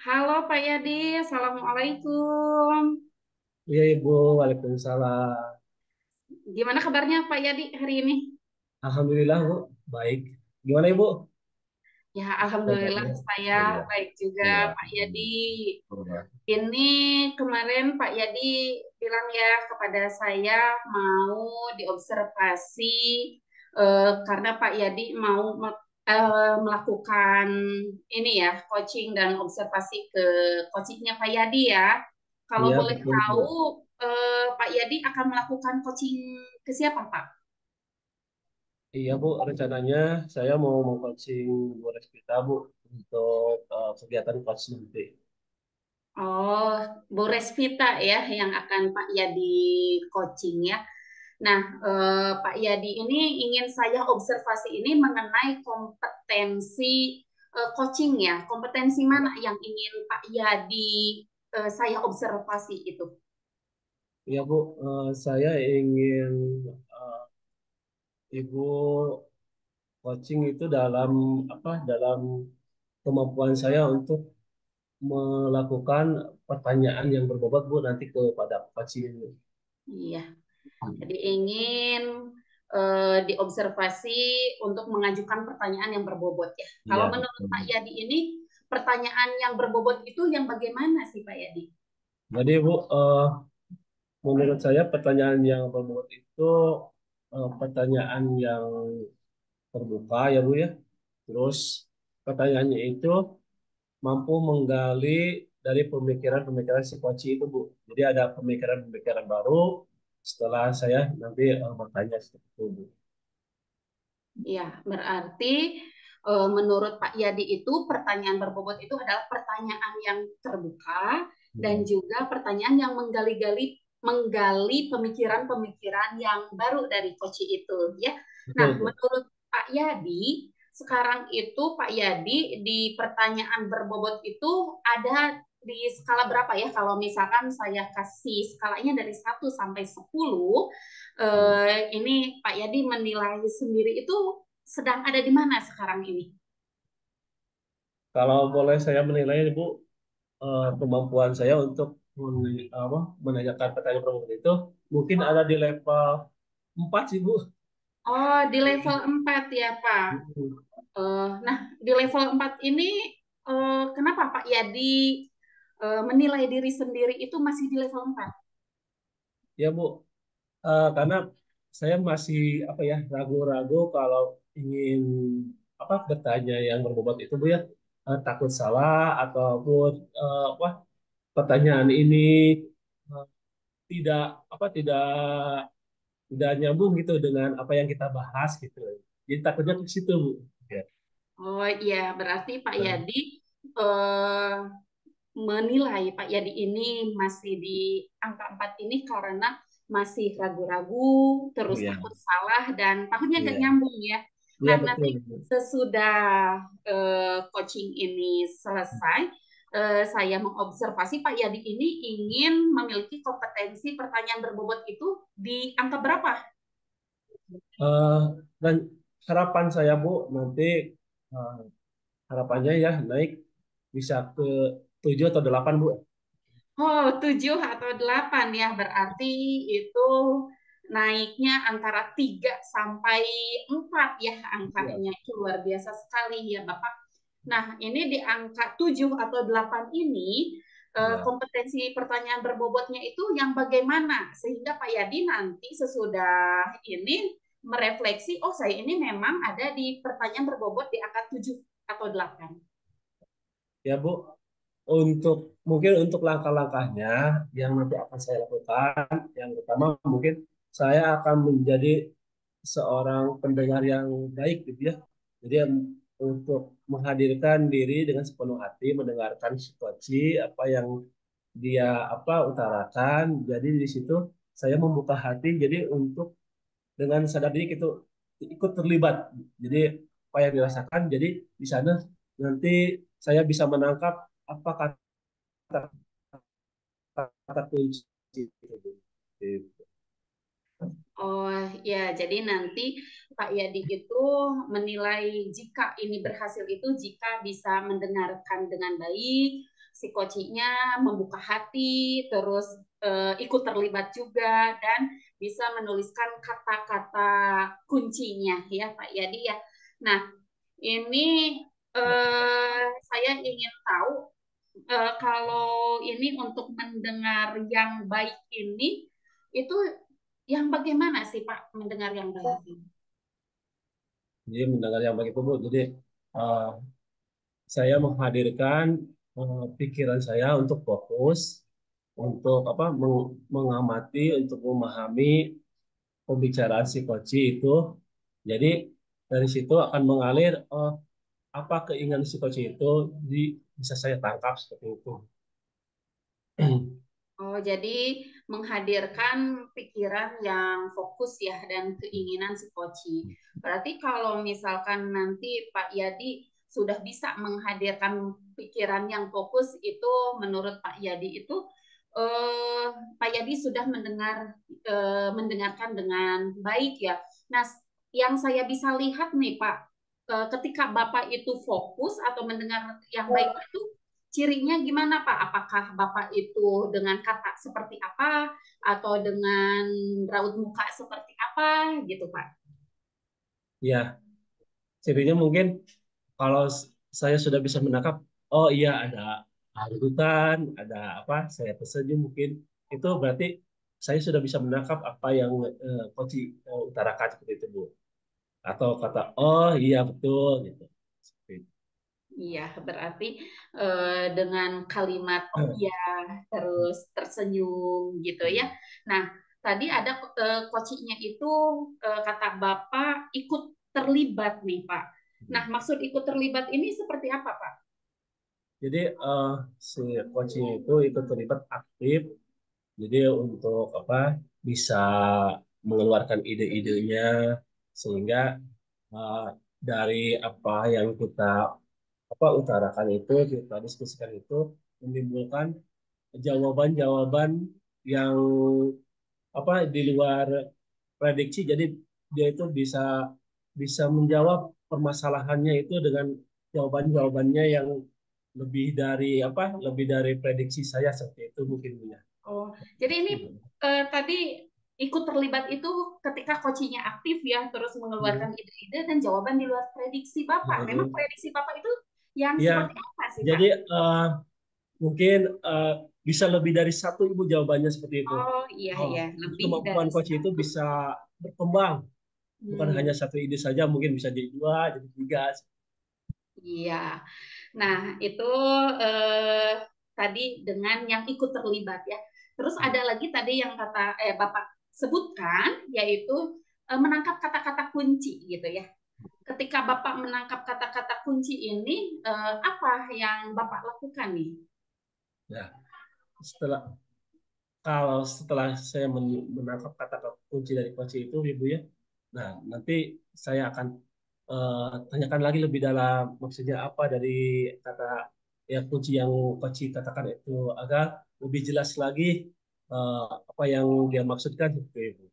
Halo Pak Yadi, Assalamualaikum. Iya Ibu, Waalaikumsalam. Gimana kabarnya Pak Yadi hari ini? Alhamdulillah Bu, baik. Gimana Ibu? Ya, Alhamdulillah Kabarnya? saya Iya, baik juga iya. Pak Yadi. Iya, Ini kemarin Pak Yadi bilang ya kepada saya mau diobservasi karena Pak Yadi mau melakukan ini ya coaching dan observasi ke coachingnya Pak Yadi ya. Kalau iya, boleh betul Bu. tahu Pak Yadi akan melakukan coaching ke siapa Pak? Iya Bu, rencananya saya mau meng-coaching Bu Respita Bu untuk kegiatan coach nanti. Oh, Bu Resvita ya yang akan Pak Yadi coaching ya. Nah, Pak Yadi ini ingin saya observasi ini mengenai kompetensi coaching ya. Kompetensi mana yang ingin Pak Yadi saya observasi itu? Iya Bu, saya ingin eh, Ibu coaching itu dalam apa? Dalam kemampuan saya untuk melakukan pertanyaan yang berbobot Bu nanti kepada coaching ini. Iya, jadi ingin diobservasi untuk mengajukan pertanyaan yang berbobot ya. Kalau Iya, menurut betul. Pak Yadi ini pertanyaan yang berbobot itu yang bagaimana sih Pak Yadi? Jadi Bu, menurut saya pertanyaan yang berbobot itu pertanyaan yang terbuka ya Bu ya. Terus pertanyaannya itu mampu menggali dari pemikiran-pemikiran si Koci itu Bu. Jadi ada pemikiran-pemikiran baru setelah saya nanti bertanya seperti itu Bu. Ya, berarti menurut Pak Yadi itu pertanyaan berbobot itu adalah pertanyaan yang terbuka dan Ya, juga pertanyaan yang menggali pemikiran-pemikiran yang baru dari Koci itu ya. Nah, betul Bu. menurut Pak Yadi sekarang itu Pak Yadi di pertanyaan berbobot itu ada di skala berapa ya? Kalau misalkan saya kasih skalanya dari 1 sampai 10, ini Pak Yadi menilai sendiri itu sedang ada di mana sekarang ini? Kalau boleh saya menilai Bu, kemampuan saya untuk menanyakan pertanyaan berbobot itu mungkin ada di level 4 sih Bu. Oh, di level 4 ya, Pak. Nah, di level 4 ini kenapa Pak Yadi menilai diri sendiri itu masih di level 4? Ya Bu, karena saya masih apa ya ragu-ragu kalau ingin bertanya yang berbobot itu Bu ya. Takut salah ataupun apa pertanyaan ini eh, tidak tidak tidak nyambung gitu dengan apa yang kita bahas gitu. Jadi takutnya ke situ Bu. Ya. Oh iya, berarti Pak Yadi eh, menilai Pak Yadi ini masih di angka 4 ini karena masih ragu-ragu, terus Iya, takut salah, dan takutnya nggak iya, nyambung ya. iya Nah, nanti betul Bu. sesudah coaching ini selesai, saya mengobservasi Pak Yadi ini ingin memiliki kompetensi pertanyaan berbobot itu di angka berapa? Eh, dan harapan saya Bu nanti eh, harapannya ya naik bisa ke 7 atau 8 Bu. Oh, 7 atau 8 ya, berarti itu naiknya antara 3 sampai 4 ya Iya, angkanya. Itu luar biasa sekali ya Bapak. Nah, ini di angka 7 atau 8 ini iya. kompetensi pertanyaan berbobotnya itu yang bagaimana sehingga Pak Yadi nanti sesudah ini merefleksi, oh saya ini memang ada di pertanyaan berbobot di angka 7 atau 8. Ya Bu, untuk mungkin untuk langkah-langkahnya yang nanti akan saya lakukan, yang pertama mungkin saya akan menjadi seorang pendengar yang baik gitu ya. Jadi untuk menghadirkan diri dengan sepenuh hati, mendengarkan situasi apa yang dia utarakan. Jadi di situ saya membuka hati jadi untuk dengan sadar diri gitu ikut terlibat. Jadi apa yang dirasakan, jadi di sana nanti saya bisa menangkap apa kata kunci gitu. Oh ya, jadi nanti Pak Yadi itu menilai jika ini berhasil itu jika bisa mendengarkan dengan baik, si kocinya membuka hati, terus ikut terlibat juga dan bisa menuliskan kata-kata kuncinya ya Pak Yadi ya. Nah, ini saya ingin tahu kalau ini untuk mendengar yang baik ini itu yang bagaimana sih Pak mendengar yang baik ini? Jadi mendengar yang baik itu Bu. Jadi eh, saya menghadirkan pikiran saya untuk fokus, untuk apa mengamati, untuk memahami pembicaraan si Koci itu. Jadi dari situ akan mengalir apa keinginan si Koci itu bisa saya tangkap seperti itu. Oh, jadi menghadirkan pikiran yang fokus ya dan keinginan si Koci. Berarti kalau misalkan nanti Pak Yadi sudah bisa menghadirkan pikiran yang fokus itu menurut Pak Yadi itu eh, Pak Yadi sudah mendengarkan dengan baik ya. Nah, yang saya bisa lihat nih Pak, ketika Bapak itu fokus atau mendengar yang baik itu cirinya gimana Pak? Apakah Bapak itu dengan kata seperti apa atau dengan raut muka seperti apa gitu Pak? Ya, cirinya mungkin kalau saya sudah bisa menangkap, oh iya ada hutan, ada apa, saya tersenyum mungkin itu berarti saya sudah bisa menangkap apa yang Koci utarakan seperti itu Bu. Atau kata, oh iya betul gitu. Seperti itu. Iya, berarti dengan kalimat oh iya terus tersenyum gitu ya. Nah, tadi ada kocinya itu kata Bapak ikut terlibat nih Pak. Nah, maksud ikut terlibat ini seperti apa Pak? Jadi si coaching itu ikut terlibat aktif. Jadi untuk apa bisa mengeluarkan ide-idenya sehingga eh, dari apa yang kita apa utarakan itu kita diskusikan itu menimbulkan jawaban-jawaban yang apa di luar prediksi. Jadi dia itu bisa bisa menjawab permasalahannya itu dengan jawaban-jawabannya yang lebih dari apa lebih dari prediksi saya seperti itu mungkin Bu, ya. Oh, jadi ini tadi ikut terlibat itu ketika coachingnya aktif ya, terus mengeluarkan Hmm. ide-ide dan jawaban di luar prediksi Bapak. Memang Hmm. prediksi Bapak itu yang Ya, seperti apa sih, Pak? jadi mungkin bisa lebih dari satu ibu jawabannya seperti itu. Oh iya Oh, iya, jadi lebih kemampuan dari coach itu satu. bisa berkembang, bukan hanya Hmm, satu ide saja, mungkin bisa jadi dua, jadi tiga. iya. Nah, itu eh, tadi dengan yang ikut terlibat ya. Terus ada lagi tadi yang kata Bapak sebutkan, yaitu menangkap kata-kata kunci gitu ya. Ketika Bapak menangkap kata-kata kunci ini, apa yang Bapak lakukan nih? Ya, setelah kalau setelah saya menangkap kata kunci dari kunci itu, Ibu ya, nah nanti saya akan tanyakan lagi lebih dalam maksudnya apa dari kata ya kunci yang kunci katakan itu agar lebih jelas lagi apa yang dia maksudkan gitu, Ibu.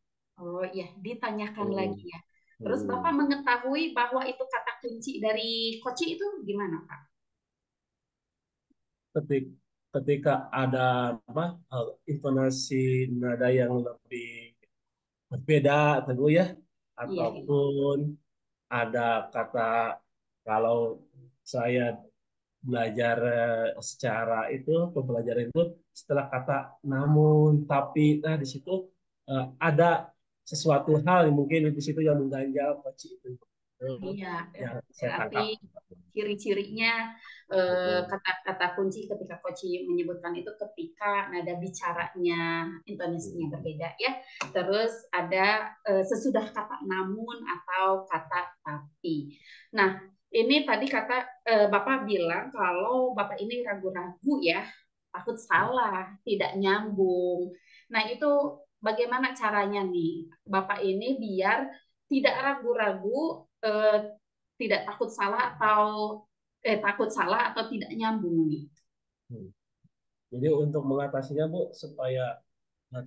Oh iya, ditanyakan Hmm. lagi ya. Terus Bapak Hmm. mengetahui bahwa itu kata kunci dari koci itu gimana, Pak? Ketik, ketika ada apa intonasi nada yang lebih berbeda tentu ya Iya, iya. ataupun ada kata kalau saya belajar secara itu pembelajaran itu setelah kata namun tapi nah di situ ada sesuatu hal yang mungkin di situ yang mengganjal kunci itu. Iya, Yang saya berarti tangkap. ciri-cirinya kata-kata kunci ketika Koci menyebutkan itu ketika nada bicaranya intonasinya berbeda ya. Terus ada sesudah kata namun atau kata tapi. Nah, ini tadi kata Bapak bilang kalau Bapak ini ragu-ragu ya, takut salah, tidak nyambung. Nah, itu bagaimana caranya nih Bapak ini biar tidak ragu-ragu tidak takut salah atau takut salah atau tidak nyambung nih. Jadi untuk mengatasinya Bu supaya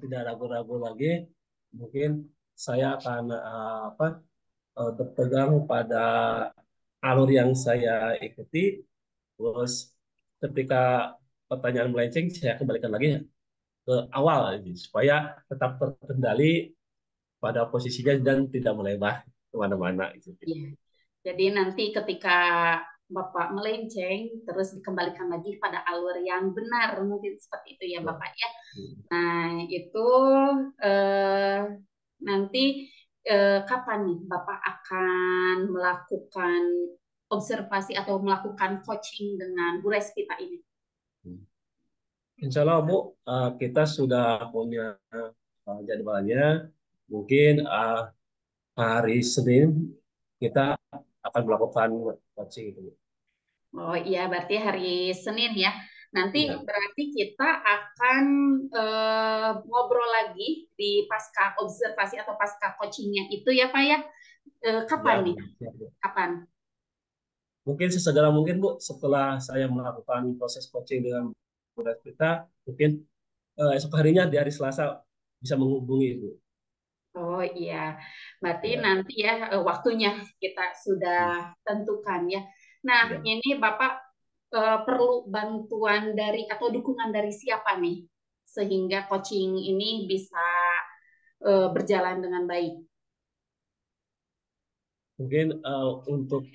tidak ragu-ragu lagi mungkin saya akan berpegang pada alur yang saya ikuti. Terus ketika pertanyaan melenceng, saya kembalikan lagi ke awal ini, supaya tetap terkendali pada posisinya dan tidak melebar kemana-mana gitu. Iya. Jadi nanti ketika Bapak melenceng, terus dikembalikan lagi pada alur yang benar, mungkin seperti itu ya Bapak ya. Nah, itu eh, nanti kapan nih Bapak akan melakukan observasi atau melakukan coaching dengan Bu Respita ini? Insya Allah Bu, kita sudah punya jadwalnya. Mungkin hari Senin kita akan melakukan coaching itu. Oh iya, berarti hari Senin ya. Nanti Ya, berarti kita akan ngobrol lagi di pasca observasi atau pasca coachingnya itu ya Pak ya. Kapan ya, nih? Bu. Ya, Bu. Kapan? Mungkin sesegera mungkin Bu, setelah saya melakukan proses coaching dengan Bu kita, mungkin esok harinya di hari Selasa bisa menghubungi Ibu. Oh iya, berarti Ya, nanti ya waktunya kita sudah tentukan ya. Nah, ya. ini Bapak perlu bantuan dari atau dukungan dari siapa nih sehingga coaching ini bisa berjalan dengan baik? Mungkin untuk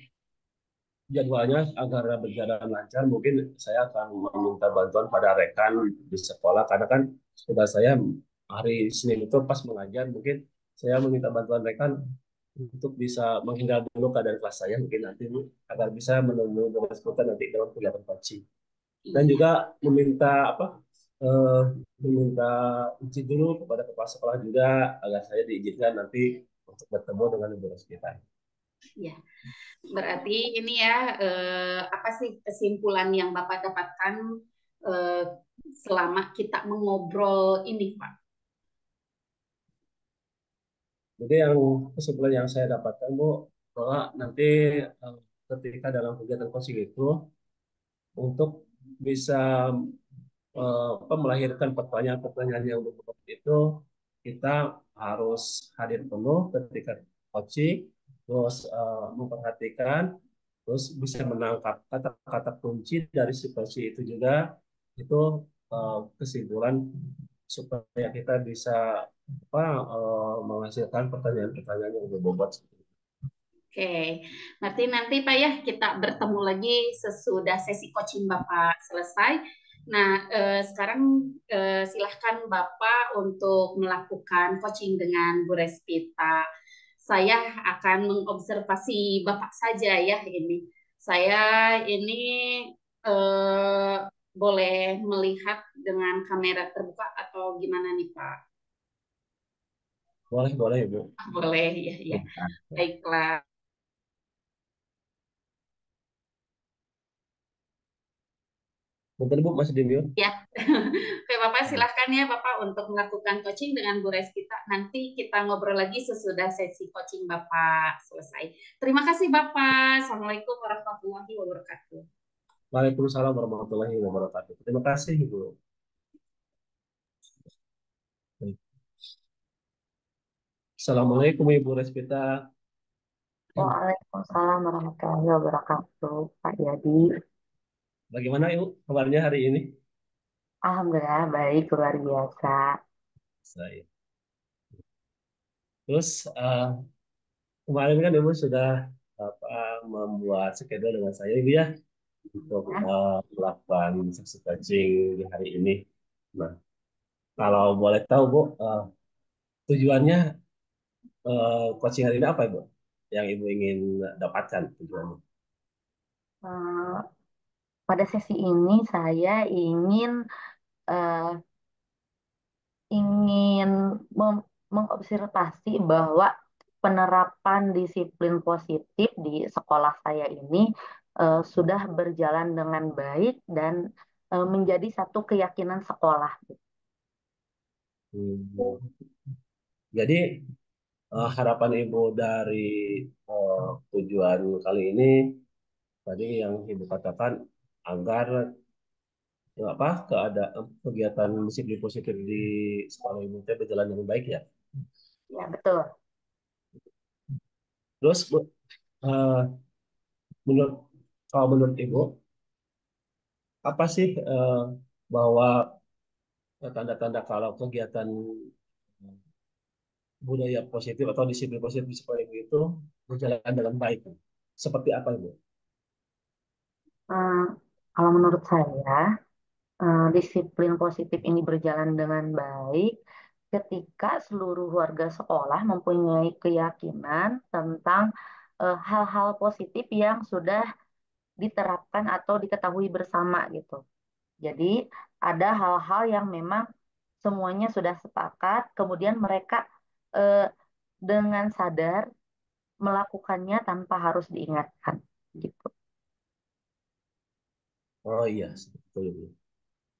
jadwalnya agar berjalan lancar, mungkin saya akan meminta bantuan pada rekan di sekolah karena kan sudah saya hari Senin itu pas mengajar, mungkin saya meminta bantuan rekan untuk bisa menghindar dulu keadaan kelas saya mungkin nanti Bu, agar bisa menemui dengan seputar nanti dalam kegiatan coaching dan Iya. juga meminta eh, meminta izin dulu kepada kepala sekolah juga agar saya diizinkan nanti untuk bertemu dengan ibu kita. Iya. Berarti ini ya, apa sih kesimpulan yang Bapak dapatkan eh, selama kita mengobrol ini, Pak? Jadi yang kesimpulan yang saya dapatkan Bu, bahwa nanti eh, ketika dalam kegiatan coaching itu untuk bisa melahirkan pertanyaan-pertanyaan yang berbobot itu kita harus hadir penuh ketika coaching, terus memperhatikan, terus bisa menangkap kata-kata kunci dari situasi itu juga itu kesimpulan supaya kita bisa menghasilkan pertanyaan-pertanyaan yang berbobot. Oke, berarti nanti Pak ya kita bertemu lagi sesudah sesi coaching Bapak selesai. Nah, sekarang silahkan Bapak untuk melakukan coaching dengan Bu Respita. Saya akan mengobservasi Bapak saja ya ini. Saya ini eh, boleh melihat dengan kamera terbuka atau gimana nih Pak? Boleh, boleh Bu. Boleh ya, ya. Baiklah. Bentar Bu, masih di mute. Ya, oke Bapak silahkan ya Bapak untuk melakukan coaching dengan Bu Reskita. Nanti kita ngobrol lagi sesudah sesi coaching Bapak selesai. Terima kasih Bapak. Assalamualaikum warahmatullahi wabarakatuh. Waalaikumsalam warahmatullahi wabarakatuh. Terima kasih Bu. Assalamualaikum Ibu Respita. Waalaikumsalam warahmatullahi wabarakatuh, Pak Yadi. Bagaimana Ibu kabarnya hari ini? Alhamdulillah baik, luar biasa. Saya. Terus kemarin kan Ibu sudah membuat schedule dengan saya Ibu ya untuk Ya. melakukan sesi coaching di hari ini. Nah, kalau boleh tahu Bu, tujuannya coaching hari ini apa Ibu? Yang Ibu ingin dapatkan tujuannya? Eh, pada sesi ini saya eh, ingin mengobservasi bahwa penerapan disiplin positif di sekolah saya ini sudah berjalan dengan baik dan menjadi satu keyakinan sekolah. Hmm. Jadi harapan Ibu dari eh, tujuan kali ini tadi yang Ibu katakan agar kegiatan disiplin positif di sekolah Ibu teh berjalan dengan baik ya. Ya, betul. Terus Bu, eh, menurut kalau menurut Ibu apa sih bahwa tanda-tanda kalau kegiatan budaya positif atau disiplin positif di sekolah Ibu itu berjalan dengan baik? Seperti apa Ibu? Hmm, Kalau menurut saya, disiplin positif ini berjalan dengan baik ketika seluruh warga sekolah mempunyai keyakinan tentang hal-hal positif yang sudah diterapkan atau diketahui bersama gitu. Jadi ada hal-hal yang memang semuanya sudah sepakat, kemudian mereka eh, dengan sadar melakukannya tanpa harus diingatkan gitu. Oh iya, betul Ibu.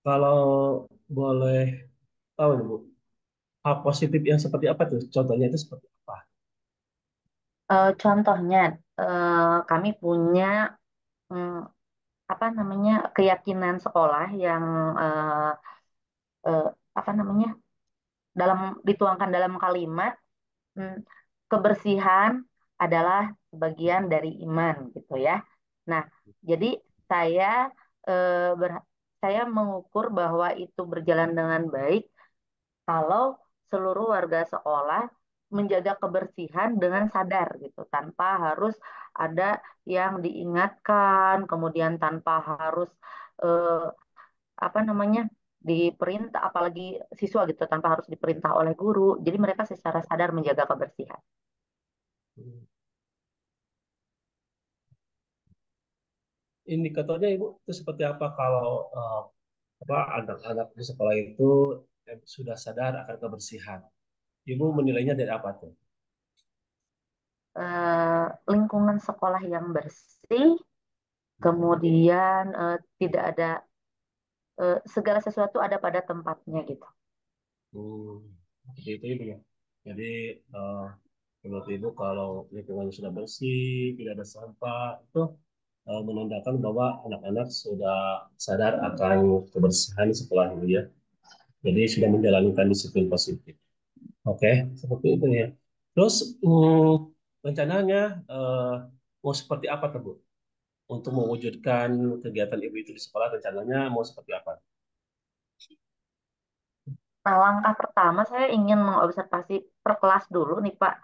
Kalau boleh tahu nih Bu, hal positif yang seperti apa tuh? Contohnya itu seperti apa? Contohnya, kami punya mm, apa namanya keyakinan sekolah yang eh, eh, apa namanya dalam dituangkan dalam kalimat, mm, kebersihan adalah bagian dari iman gitu ya. Nah, jadi saya eh, ber- saya mengukur bahwa itu berjalan dengan baik kalau seluruh warga sekolah menjaga kebersihan dengan sadar gitu, tanpa harus ada yang diingatkan, kemudian tanpa harus eh, apa namanya diperintah, apalagi siswa gitu, tanpa harus diperintah oleh guru. Jadi mereka secara sadar menjaga kebersihan. Indikatornya Ibu itu seperti apa kalau apa anak-anak di sekolah itu sudah sadar akan kebersihan? Ibu menilainya dari apa tuh? Lingkungan sekolah yang bersih, kemudian tidak ada segala sesuatu ada pada tempatnya gitu. Hmm, seperti itu Ibu ya. Jadi eh, menurut Ibu kalau lingkungan sudah bersih, tidak ada sampah, itu menandakan bahwa anak-anak sudah sadar akan kebersihan sekolah Ibu ya. Jadi sudah menjalankan disiplin positif. Oke, seperti itu ya. Terus rencananya mau seperti apa tuh Bu? Untuk mewujudkan kegiatan Ibu itu di sekolah, rencananya mau seperti apa? Nah, langkah pertama saya ingin mengobservasi per kelas dulu nih Pak.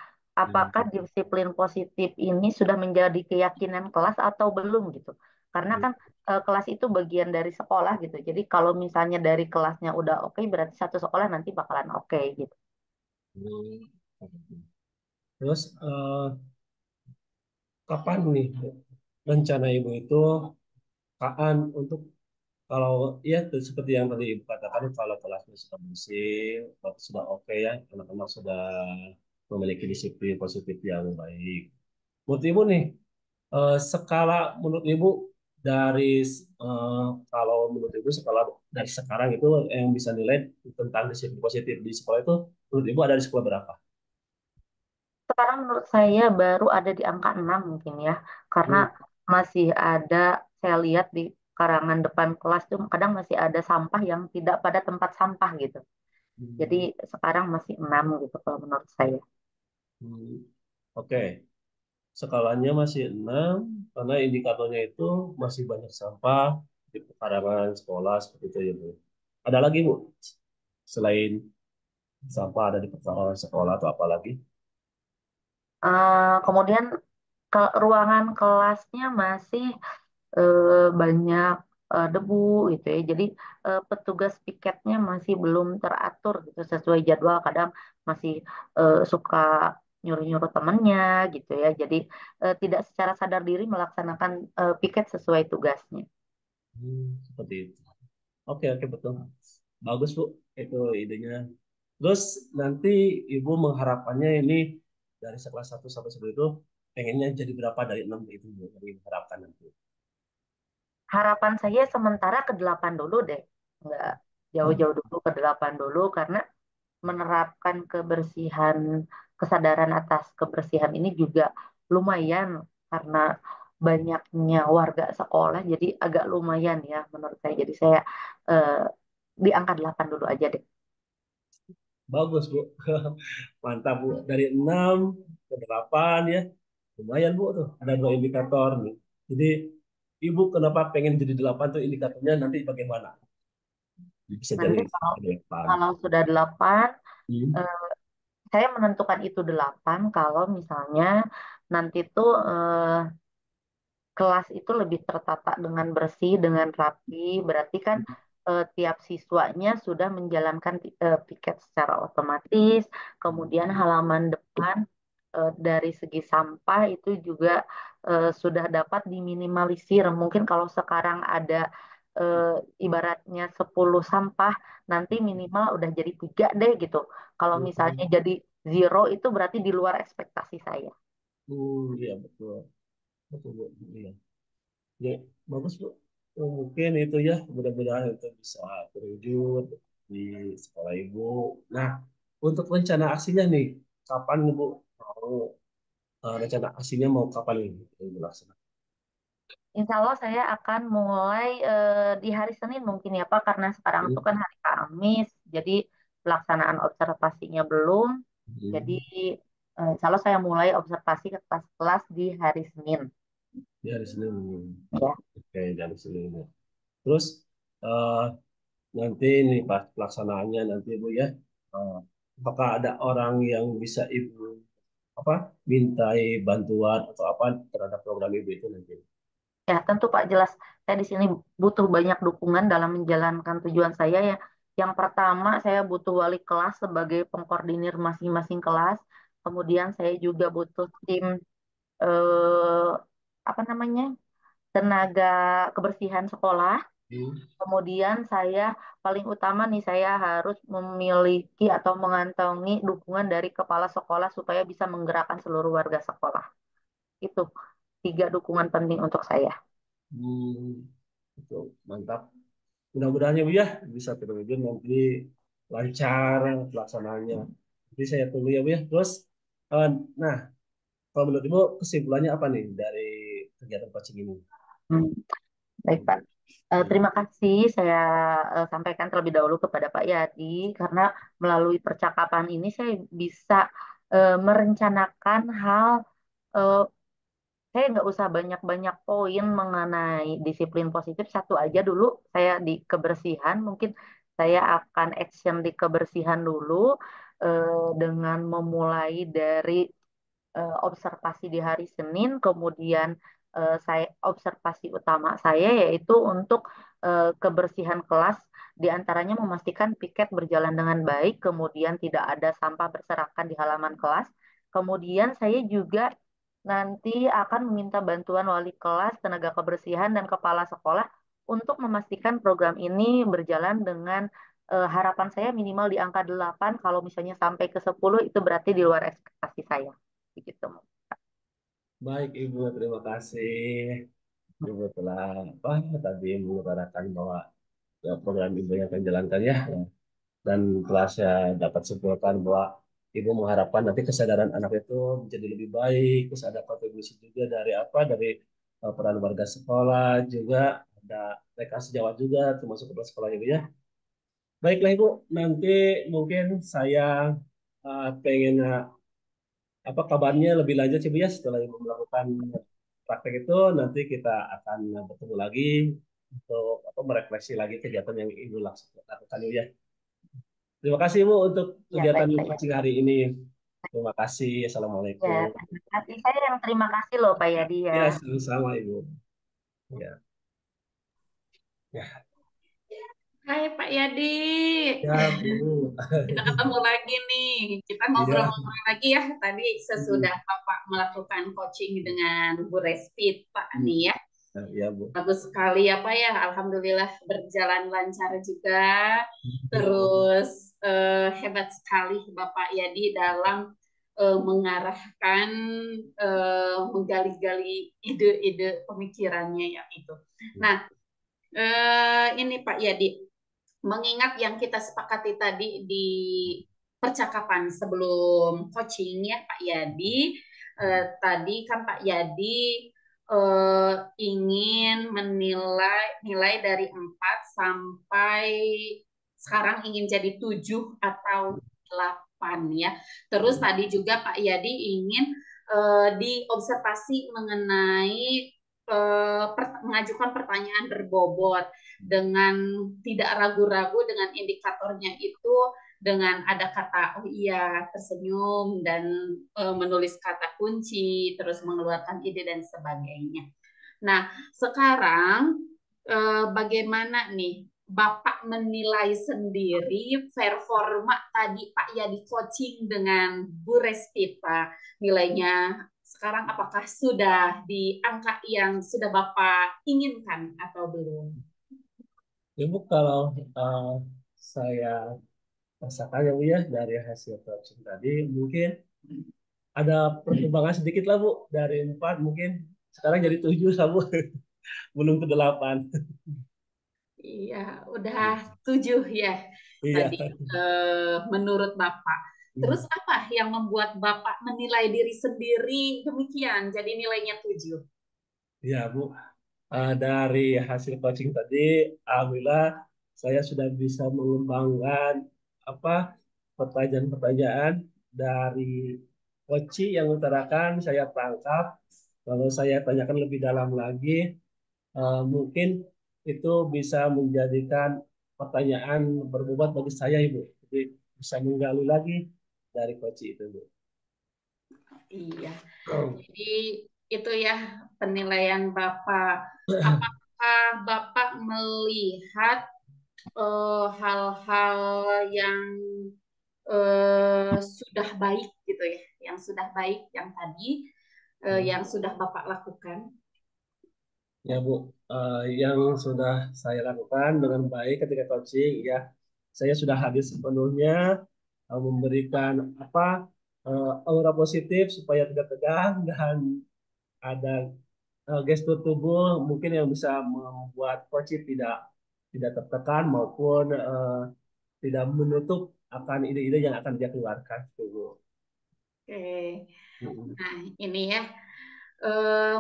Apakah Hmm. disiplin positif ini sudah menjadi keyakinan kelas atau belum gitu. Karena kan kelas itu bagian dari sekolah gitu. Jadi kalau misalnya dari kelasnya udah oke, berarti satu sekolah nanti bakalan oke gitu. Hmm. Terus kapan nih rencana Ibu itu kapan untuk kalau ya itu seperti yang tadi Ibu katakan kalau kelasnya sudah bersih, kalau sudah oke ya, anak-anak sudah memiliki disiplin positif yang baik. Menurut Ibu nih, skala menurut Ibu dari kalau menurut Ibu skala dari sekarang itu yang bisa nilai tentang disiplin positif di sekolah itu menurut Ibu ada di sekolah berapa? Sekarang menurut saya baru ada di angka 6 mungkin ya. Karena Hmm. masih ada, saya lihat di karangan depan kelas tuh kadang masih ada sampah yang tidak pada tempat sampah gitu. Jadi Hmm. sekarang masih 6 gitu kalau menurut saya. Hmm. Oke, skalanya masih 6 karena indikatornya itu masih banyak sampah di pekarangan sekolah seperti itu ya Bu. Ada lagi Bu, selain sampah ada di pekarangan sekolah atau apa lagi? Kemudian ke ruangan kelasnya masih banyak debu gitu ya. Jadi petugas piketnya masih belum teratur gitu sesuai jadwal. Kadang masih suka nyuruh-nyuruh temennya gitu ya. Jadi tidak secara sadar diri melaksanakan piket sesuai tugasnya. Seperti itu. Oke, oke betul. Bagus Bu, itu idenya. Terus nanti Ibu mengharapkannya ini dari sekelas 1 sampai 10 itu pengennya jadi berapa dari 6 itu Bu, dari mengharapkan nanti. Harapan saya sementara ke 8 dulu deh. Nggak jauh-jauh dulu ke 8 dulu karena menerapkan kebersihan, kesadaran atas kebersihan ini juga lumayan karena banyaknya warga sekolah, jadi agak lumayan ya menurut saya. Jadi saya eh, di angka 8 dulu aja deh. Bagus, Bu. Mantap, Bu. Dari 6 ke 8 ya. Lumayan, Bu, tuh. Ada 2 indikator nih. Jadi, Ibu kenapa pengen jadi 8 tuh indikatornya nanti bagaimana? Bisa jadi Nanti kalau ke depan. kalau sudah 8, Hmm. eh, saya menentukan itu 8 kalau misalnya nanti tuh kelas itu lebih tertata dengan bersih, dengan rapi. Berarti kan tiap siswanya sudah menjalankan piket secara otomatis. Kemudian halaman depan dari segi sampah itu juga sudah dapat diminimalisir. Mungkin kalau sekarang ada ibaratnya 10 sampah, nanti minimal udah jadi 3 deh gitu. Kalau misalnya jadi zero itu berarti di luar ekspektasi saya. Iya, betul. Betul, Bu. Iya. Ya, bagus, Bu. Oh, mungkin itu ya, mudah-mudahan itu bisa terwujud di sekolah Ibu. Nah, untuk rencana aksinya nih, kapan Ibu mau rencana aksinya mau kapan ini Ibu laksanakan? Insya Allah saya akan mulai di hari Senin mungkin ya Pak, karena sekarang itu Hmm. kan hari Kamis, jadi pelaksanaan observasinya belum. Jadi Hmm. insya Allah saya mulai observasi ke kelas-kelas di hari Senin. Di hari Senin. Ya. Oke, di hari Senin. Terus eh, nanti nih pas pelaksanaannya nanti Ibu ya, eh, apakah ada orang yang bisa Ibu apa mintai bantuan atau apa terhadap program Ibu itu nanti? Ya, tentu Pak, jelas saya di sini butuh banyak dukungan dalam menjalankan tujuan saya ya. Yang pertama, saya butuh wali kelas sebagai pengkoordinir masing-masing kelas. Kemudian saya juga butuh tim eh, apa namanya? Tenaga kebersihan sekolah. Hmm. Kemudian saya paling utama nih saya harus memiliki atau mengantongi dukungan dari kepala sekolah supaya bisa menggerakkan seluruh warga sekolah. Itu 3 dukungan penting untuk saya. Hmm. Itu mantap. Mudah-mudahan ya Bu ya bisa terwujud nanti lancar pelaksanaannya. Jadi saya tunggu ya Bu ya. Terus, eh, nah kalau menurut Ibu kesimpulannya apa nih dari kegiatan coaching ini? Hmm, baik Pak. Terima kasih saya sampaikan terlebih dahulu kepada Pak Yadi karena melalui percakapan ini saya bisa merencanakan hal eh, saya nggak usah banyak-banyak poin mengenai disiplin positif. Satu aja dulu, saya di kebersihan. Mungkin saya akan action di kebersihan dulu dengan memulai dari observasi di hari Senin, kemudian saya observasi utama saya yaitu untuk kebersihan kelas, diantaranya memastikan piket berjalan dengan baik, kemudian tidak ada sampah berserakan di halaman kelas. Kemudian saya juga nanti akan meminta bantuan wali kelas, tenaga kebersihan, dan kepala sekolah untuk memastikan program ini berjalan dengan harapan saya minimal di angka 8, kalau misalnya sampai ke 10 itu berarti di luar ekspektasi saya. Begitu. Baik Ibu, terima kasih. Ibu telah apa tadi mengutarakan bahwa ya, program Ibu yang akan jalankan ya. Dan telah saya dapat simpulkan bahwa Ibu mengharapkan nanti kesadaran anak itu menjadi lebih baik, terus ada kontribusi juga dari apa dari peran warga sekolah juga ada mereka sejawat juga termasuk kepala sekolah Ibu ya. Baiklah Ibu, nanti mungkin saya pengen apa kabarnya lebih lanjut sih Bu ya setelah Ibu melakukan praktek itu nanti kita akan bertemu lagi untuk apa merefleksi lagi kegiatan yang Ibu lakukan Ibu ya. Terima kasih Bu untuk Ya, kegiatan baik Pak coaching Yadi. hari ini. Terima kasih. Ya, Assalamualaikum. terima kasih. Saya yang terima kasih loh Pak Yadi ya. Ya, sama-sama Ibu. Ya, ya, Hai Pak Yadi, ya Bu. kita ketemu lagi nih. Kita Iya. ngobrol-ngobrol lagi ya. Tadi sesudah Bapak melakukan coaching dengan Bu Respit, Pak nih ya. Ya Bu. Bagus sekali ya Pak ya. Alhamdulillah berjalan lancar juga. Terus hebat sekali Bapak Yadi dalam mengarahkan, menggali-gali ide-ide pemikirannya ya itu. Nah, ini Pak Yadi, mengingat yang kita sepakati tadi di percakapan sebelum coaching ya Pak Yadi, tadi kan Pak Yadi ingin menilai nilai dari 4 sampai sekarang ingin jadi 7 atau 8 ya. Terus tadi juga Pak Yadi ingin diobservasi mengenai mengajukan pertanyaan berbobot dengan tidak ragu-ragu dengan indikatornya itu dengan ada kata oh iya tersenyum dan menulis kata kunci terus mengeluarkan ide dan sebagainya. Nah, sekarang bagaimana nih Bapak menilai sendiri performa tadi Pak Yadi coaching dengan Bu Respita nilainya sekarang apakah sudah di angka yang sudah Bapak inginkan atau belum? Ibu kalau eh, saya rasakan ya Bu ya dari hasil coaching tadi mungkin ada perkembangan sedikit lah Bu dari 4 mungkin sekarang jadi 7 lah Bu belum ke 8. Iya, udah 7 ya Iya. tadi menurut Bapak. Terus apa yang membuat Bapak menilai diri sendiri demikian? Jadi nilainya 7. Ya Bu, dari hasil coaching tadi, alhamdulillah saya sudah bisa mengembangkan apa pertanyaan-pertanyaan dari coaching yang utarakan saya tangkap. Kalau saya tanyakan lebih dalam lagi, mungkin itu bisa menjadikan pertanyaan berbobot bagi saya, Ibu. Jadi bisa menggali lagi dari coaching itu, Bu. Iya. Jadi itu ya penilaian Bapak. Apakah Bapak melihat hal-hal yang sudah baik gitu ya, yang sudah baik yang tadi yang sudah Bapak lakukan? Ya Bu, yang sudah saya lakukan dengan baik ketika coaching, ya saya sudah hadir sepenuhnya memberikan aura positif supaya tidak tegang dan ada gestur tubuh mungkin yang bisa membuat coaching tidak tidak tertekan maupun tidak menutup akan ide-ide yang akan dia keluarkan. Bu. Oke. Mm-mm. Nah, ini ya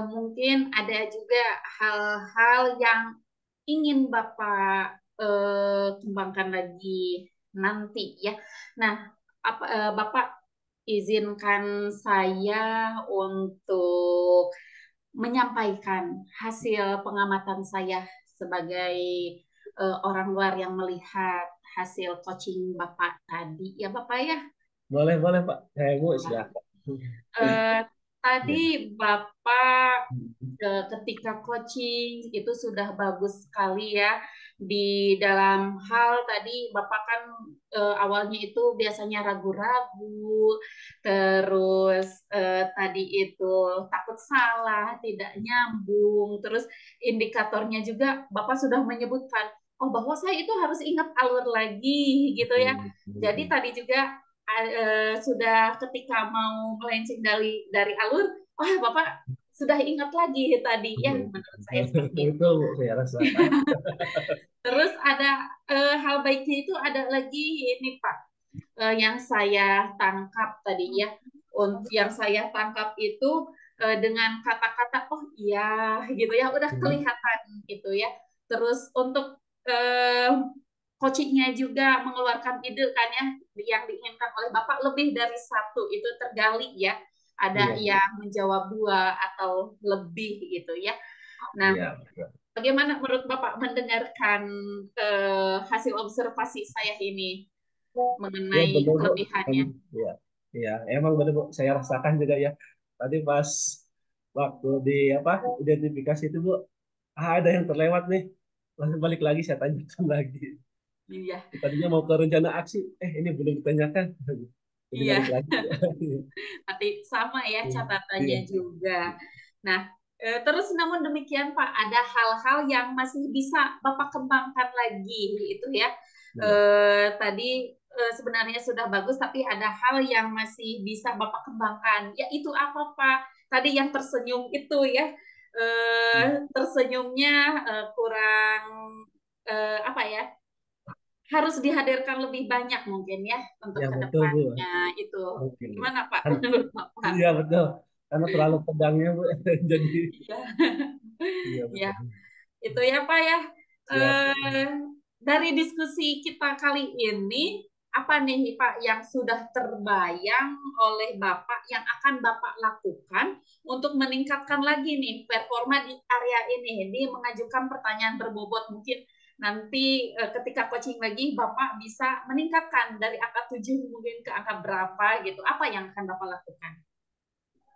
mungkin ada juga hal-hal yang ingin Bapak kembangkan lagi nanti ya. Nah, Bapak izinkan saya untuk menyampaikan hasil pengamatan saya sebagai orang luar yang melihat hasil coaching Bapak tadi ya Bapak ya. Boleh, boleh Pak. Bu, silakan. Eh, Ya. Tadi Bapak ketika coaching itu sudah bagus sekali ya di dalam hal tadi Bapak kan awalnya itu biasanya ragu-ragu terus tadi itu takut salah tidak nyambung terus indikatornya juga Bapak sudah menyebutkan oh bahwa saya itu harus ingat alur lagi gitu ya jadi tadi juga sudah ketika mau melenceng dari alur oh Bapak sudah ingat lagi tadi ya menurut saya seperti itu. Itu Bu, saya rasakan. Terus ada hal baiknya itu ada lagi ini Pak yang saya tangkap tadi ya. Yang saya tangkap itu dengan kata-kata oh iya gitu ya udah kelihatan gitu ya. Terus untuk eh, coachingnya juga mengeluarkan ide kan ya yang diinginkan oleh Bapak lebih dari satu itu tergali ya. Ada Iya, yang menjawab dua atau lebih gitu ya. Nah, iya. bagaimana menurut Bapak mendengarkan hasil observasi saya ini Ya mengenai benar Bu. kelebihannya? Ya, ya emang benar Bu. Saya rasakan juga ya. Tadi pas waktu di identifikasi itu Bu, ada yang terlewat nih. Langsung balik lagi saya tanyakan lagi. Iya, Tadinya mau ke rencana aksi, ini belum ditanyakan. Jadi iya. balik lagi. Tapi sama ya Iya. catatannya juga. Nah, terus namun demikian Pak, ada hal-hal yang masih bisa Bapak kembangkan lagi itu ya. Iya. Tadi sebenarnya sudah bagus, tapi ada hal yang masih bisa Bapak kembangkan. Ya itu apa Pak? Tadi yang tersenyum itu ya, tersenyumnya kurang apa ya? Harus dihadirkan lebih banyak mungkin ya Ya untuk betul Bu. kedepannya itu. Oke. Gimana Pak Kan, menurut Bapak? iya betul. Karena terlalu pedangnya Bu. Jadi Iya, iya ya, betul. itu ya Pak ya. Siap. Eh, dari diskusi kita kali ini, apa nih Pak yang sudah terbayang oleh Bapak yang akan Bapak lakukan untuk meningkatkan lagi nih performa di area ini, di mengajukan pertanyaan berbobot mungkin nanti ketika coaching lagi Bapak bisa meningkatkan dari angka 7 mungkin ke angka berapa gitu. Apa yang akan Bapak lakukan?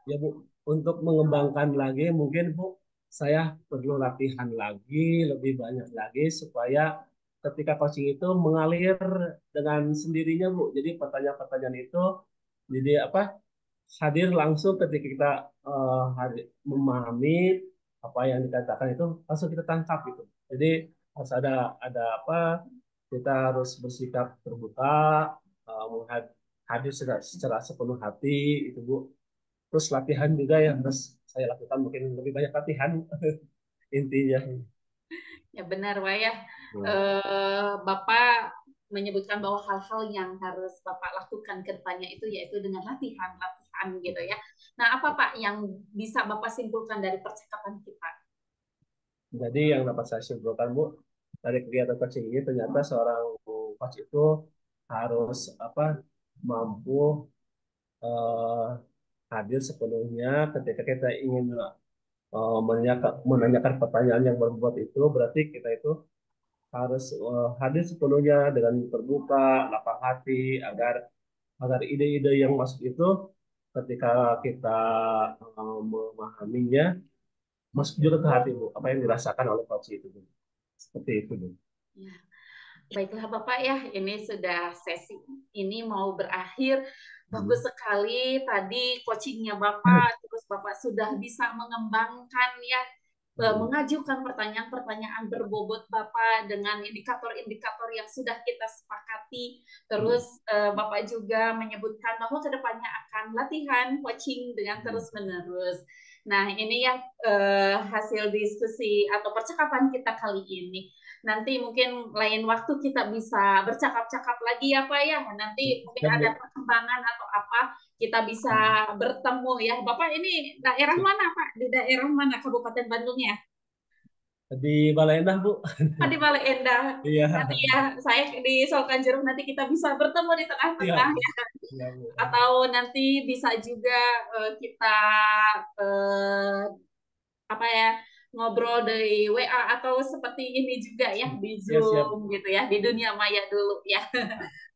Ya Bu, untuk mengembangkan lagi mungkin Bu, saya perlu latihan lagi, lebih banyak lagi supaya ketika coaching itu mengalir dengan sendirinya Bu. Jadi pertanyaan-pertanyaan itu jadi apa? Hadir langsung ketika kita memahami apa yang dikatakan itu langsung kita tangkap gitu. Jadi harus ada apa? Kita harus bersikap terbuka, hadir secara sepenuh hati itu Bu. Terus latihan juga yang harus saya lakukan mungkin lebih banyak latihan intinya. Ya benar, Wak ya. Ya. Bapak menyebutkan bahwa hal-hal yang harus Bapak lakukan ke depannya itu yaitu dengan latihan gitu ya. Nah, apa Pak yang bisa Bapak simpulkan dari percakapan kita? Jadi yang dapat saya simpulkan Bu, dari kegiatan coaching ini ternyata seorang coach itu harus apa mampu eh, hadir sepenuhnya ketika kita ingin menanyakan pertanyaan yang berbobot itu berarti kita itu harus hadir sepenuhnya dengan terbuka, lapang hati agar agar ide-ide yang masuk itu ketika kita memahaminya masuk juga ke hati Bu, apa yang dirasakan oleh coach itu Bu. Seperti itu Bu. Ya, baiklah Bapak ya, ini sudah sesi ini mau berakhir. Bagus sekali tadi coachingnya Bapak, terus Bapak sudah bisa mengembangkan ya, mengajukan pertanyaan-pertanyaan berbobot Bapak dengan indikator-indikator yang sudah kita sepakati. Terus Bapak juga menyebutkan bahwa kedepannya akan latihan coaching dengan terus-menerus. Nah, ini yang hasil diskusi atau percakapan kita kali ini. Nanti mungkin lain waktu kita bisa bercakap-cakap lagi ya Pak ya. Nanti mungkin Ya, ada Bu. perkembangan atau apa kita bisa bertemu ya. Bapak ini daerah mana Pak? Di daerah mana Kabupaten Bandung ya? Di Balai Endah Bu. Oh, di Bale Endah. Iya, Nanti ya saya di Solkan Jeruk nanti kita bisa bertemu di siap. tengah-tengah ya. Iya, Bu. Atau nanti bisa juga kita eh, apa ya ngobrol dari WA atau seperti ini juga ya di Ya, siap. Zoom gitu ya di dunia maya dulu ya.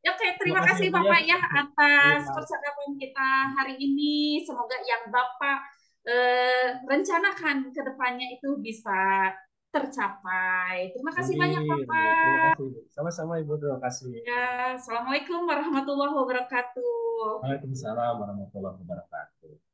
Oke, Terima terima kasih ya kasih Bu ya. Bapak ya Iya. atas percakapan kita hari ini. Semoga yang Bapak rencanakan ke depannya itu bisa tercapai. Terima kasih banyak Amin. Terima Bapak. kasih. Sama-sama Ibu, terima kasih. Ya, Assalamualaikum warahmatullahi wabarakatuh. Waalaikumsalam warahmatullahi wabarakatuh.